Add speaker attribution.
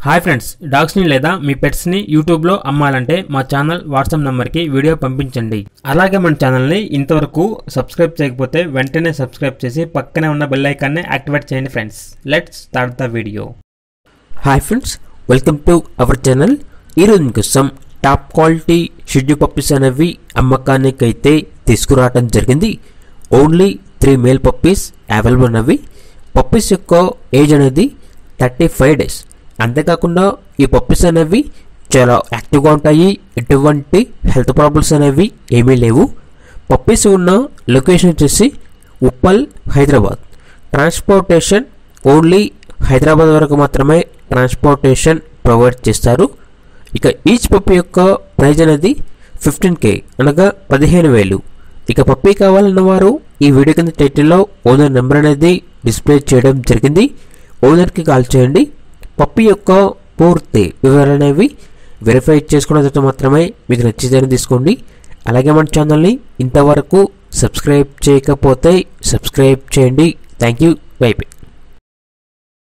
Speaker 1: Hi friends, డాగ్స్ని లేదా మీ పెట్స్ని యూట్యూబ్లో అమ్మాలంటే మా ఛానల్ వాట్సాప్ నెంబర్కి వీడియో పంపించండి. అలాగే మన ఛానల్ని ఇంతవరకు సబ్స్క్రైబ్ చేయకపోతే వెంటనే సబ్స్క్రైబ్ చేసి పక్కనే ఉన్న బెల్ ఐకాన్ని యాక్టివేట్ చేయండి friends. Let's start the video.
Speaker 2: Hi friends, welcome to our channel. ఈరోజు మీకోసం టాప్ క్వాలిటీ షెడ్యూ పప్పీస్ అనేవి అమ్మకానికి అయితే తీసుకురావడం జరిగింది. ఓన్లీ 3 మేల్ పప్పీస్ అవైలబుల్ ఉన్నవి. పప్పీస్ యొక్క ఏజ్ అనేది 35 డేస్. అంతేకాకుండా ఈ పప్పీస్ అనేవి చాలా యాక్టివ్గా ఉంటాయి. ఎటువంటి హెల్త్ ప్రాబ్లమ్స్ అనేవి ఏమీ లేవు. పప్పీస్ ఉన్న లొకేషన్ వచ్చేసి ఉప్పల్, హైదరాబాద్. ట్రాన్స్పోర్టేషన్ ఓన్లీ హైదరాబాద్ వరకు మాత్రమే ట్రాన్స్పోర్టేషన్ ప్రొవైడ్ చేస్తారు. ఇక ఈచ్ పప్పీ యొక్క ప్రైజ్ అనేది 15K అనగా 15,000. ఇక పప్పీ కావాలన్న వారు ఈ వీడియో కింద టైటిల్లో ఓనర్ నెంబర్ అనేది డిస్ప్లే చేయడం జరిగింది. ఓనర్కి కాల్ చేయండి. పప్పీ యొక్క పూర్తి వివరాలు అనేవి వెరిఫై చేసుకున్న తర్వాత మాత్రమే మీకు నచ్చితేనే తీసుకోండి. అలాగే మన ఛానల్ని ఇంతవరకు సబ్స్క్రైబ్ చేయకపోతే సబ్స్క్రైబ్ చేయండి. Thank you. By by.